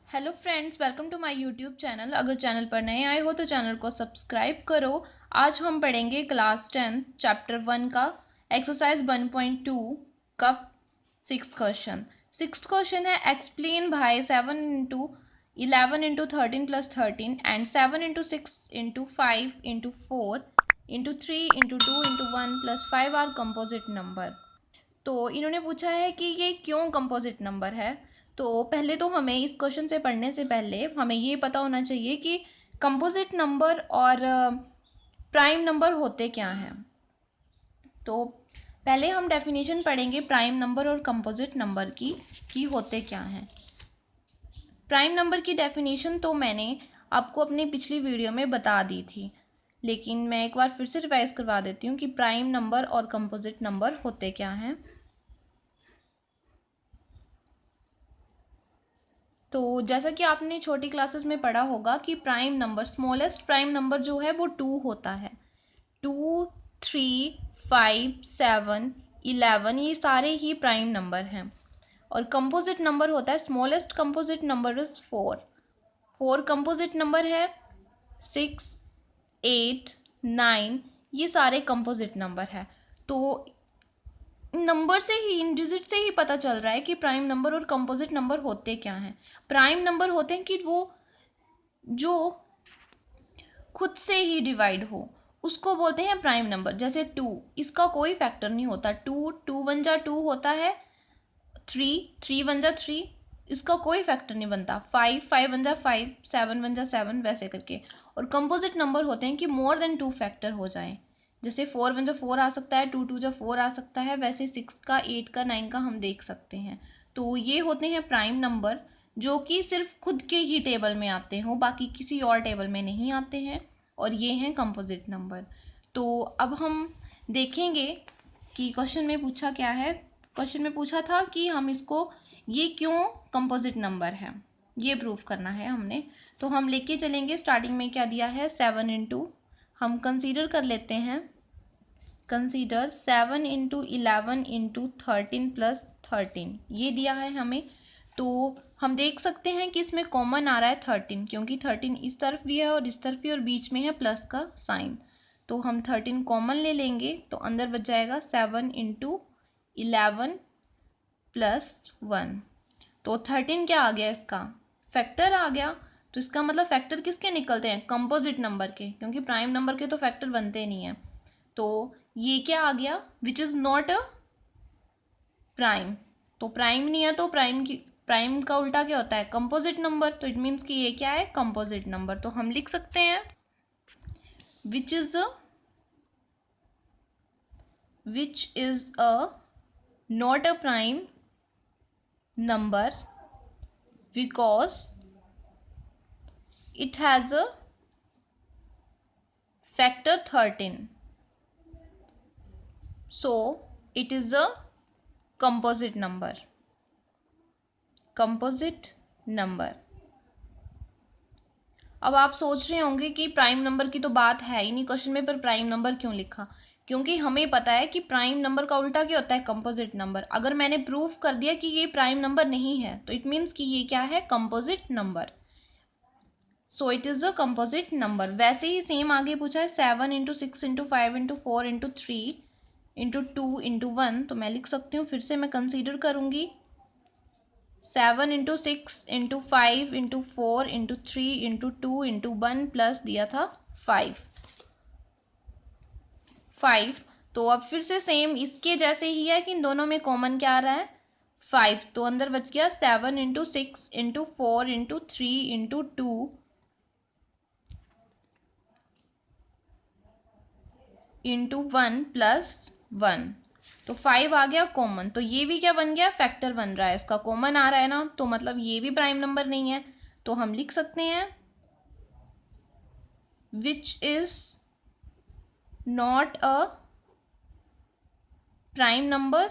Hello friends, welcome to my YouTube channel. अगर channel पर नए आए हो तो चैनल को सब्सक्राइब करो। आज हम पढ़ेंगे क्लास 10 चैप्टर 1 का एक्सरसाइज 1.2 का सिक्स्थ क्वेश्चन है एक्सप्लेन भाई 7 into 11 into 13 plus 13 and 7 into 6 into 5 into 4 into 3 into 2 into 1 plus 5 are composite number. तो इन्होंने पूछा है कि ये क्यों कंपोजिट नंबर है। तो पहले तो हमें इस क्वेश्चन से पढ़ने से पहले हमें ये पता होना चाहिए कि कंपोजिट नंबर और प्राइम नंबर होते क्या हैं। तो पहले हम डेफिनेशन पढ़ेंगे प्राइम नंबर और कंपोजिट नंबर की होते क्या हैं। प्राइम नंबर की डेफिनेशन तो मैंने आपको अपनी पिछली वीडियो में बता दी थी, लेकिन मैं एक बार फिर से रिवाइज करवा देती हूँ कि प्राइम नंबर और कंपोजिट नंबर होते क्या हैं। तो जैसा कि आपने छोटी क्लासेस में पढ़ा होगा कि prime number, smallest prime number जो है वो 2 होता है। 2, 3, 5, 7, 11 ये सारे ही प्राइम नंबर हैं। और कंपोजिट नंबर होता है, smallest composite number is 4। 4 composite number है। 6, 8, 9 ये सारे कंपोजिट नंबर है। तो नंबर से ही, इन डिजिट से ही पता चल रहा है कि प्राइम नंबर और कंपोजिट नंबर होते क्या हैं। प्राइम नंबर होते हैं कि वो जो खुद से ही डिवाइड हो, उसको बोलते हैं प्राइम नंबर। जैसे 2, इसका कोई फैक्टर नहीं होता। 2, 2 1 जा 2 होता है। 3, 3 1 जा 3, इसका कोई फैक्टर नहीं बनता। 5, 5 1 जा 5, 7 1 जा 7, वैसे करके। और कंपोजिट नंबर होते हैं कि मोर देन 2 फैक्टर हो जाएं। जैसे 4 1 जा 4 आ सकता है, 2 2 जा 4 आ सकता है, वैसे 6 का, 8 का, 9 का हम देख सकते हैं। तो ये होते हैं प्राइम नंबर, जो कि सिर्फ खुद के ही टेबल में आते हों, बाकी किसी और टेबल में नहीं आते हैं। और ये हैं कंपोजिट नंबर। तो अब हम देखेंगे कि क्वेश्चन में पूछा क्या है। क्वेश्चन में पूछा था कि हम इसको, ये क्यों कंपोजिट नंबर है, ये प्रूफ करना है हमने। तो हम लेके चलेंगे, स्टार्टिंग में क्या दिया है, 7 इंटू, हम कंसीडर कर लेते हैं, कंसीडर 7 इंटू 11 इंटू 13 प्लस 13 ये दिया है हमें। तो हम देख सकते हैं कि इसमें कॉमन आ रहा है 13, क्योंकि 13 इस तरफ भी है और इस तरफ भी, और बीच में है प्लस का साइन। तो हम 13 कॉमन ले लेंगे, तो अंदर बच जाएगा 7 इंटू 11 प्लस 1। तो 13 क्या आ गया, इसका फैक्टर आ गया। तो इसका मतलब फैक्टर किसके निकलते हैं, कंपोजिट नंबर के, क्योंकि प्राइम नंबर के तो फैक्टर बनते नहीं हैं। तो ये क्या आ गया, which is not a prime. तो प्राइम नहीं है, तो प्राइम का उल्टा क्या होता है, कंपोजिट नंबर। तो इट मीन्स कि ये क्या है, कंपोजिट नंबर। तो हम लिख सकते हैं which is a not a prime number because it has a factor 13, so it is a composite number। composite number। अब आप सोच रहे होंगे कि प्राइम नंबर की तो बात है ही नहीं क्वेश्चन में, पर प्राइम नंबर क्यों लिखा। क्योंकि हमें पता है कि प्राइम नंबर का उल्टा क्या होता है, कंपोजिट नंबर। अगर मैंने प्रूफ कर दिया कि ये प्राइम नंबर नहीं है, तो इट मीन्स कि ये क्या है, composite number. So it is a composite number. वैसे ही सेम आगे पूछा है 7 into 6 into 5 into 4 into 3 into 2 into 1। तो मैं लिख सकती हूँ, फिर से मैं कंसीडर करूँगी, 7 into 6 into 5 into 4 into 3 into 2 into 1 plus दिया था 5। तो अब फिर से सेम इसके जैसे ही है कि इन दोनों में कॉमन क्या आ रहा है, 5। तो अंदर बच गया 7 into 6 into 4 into 3 into 2 into 1 plus 1। तो 5 आ गया कॉमन। तो ये भी क्या बन गया, फैक्टर बन रहा है, इसका कॉमन आ रहा है ना, तो मतलब ये भी प्राइम नंबर नहीं है। तो हम लिख सकते हैं which is not a prime number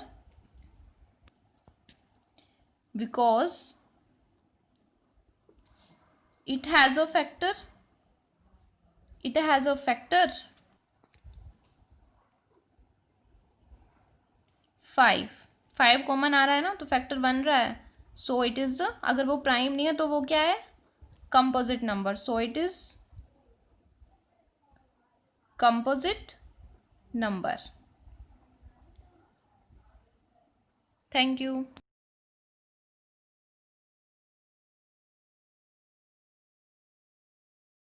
because it has a factor, it has a factor 5। 5 common आ रहा है ना, तो फैक्टर बन रहा है। सो इट इज़, अगर वो प्राइम नहीं है तो वो क्या है, composite number. So it is composite number. Thank you.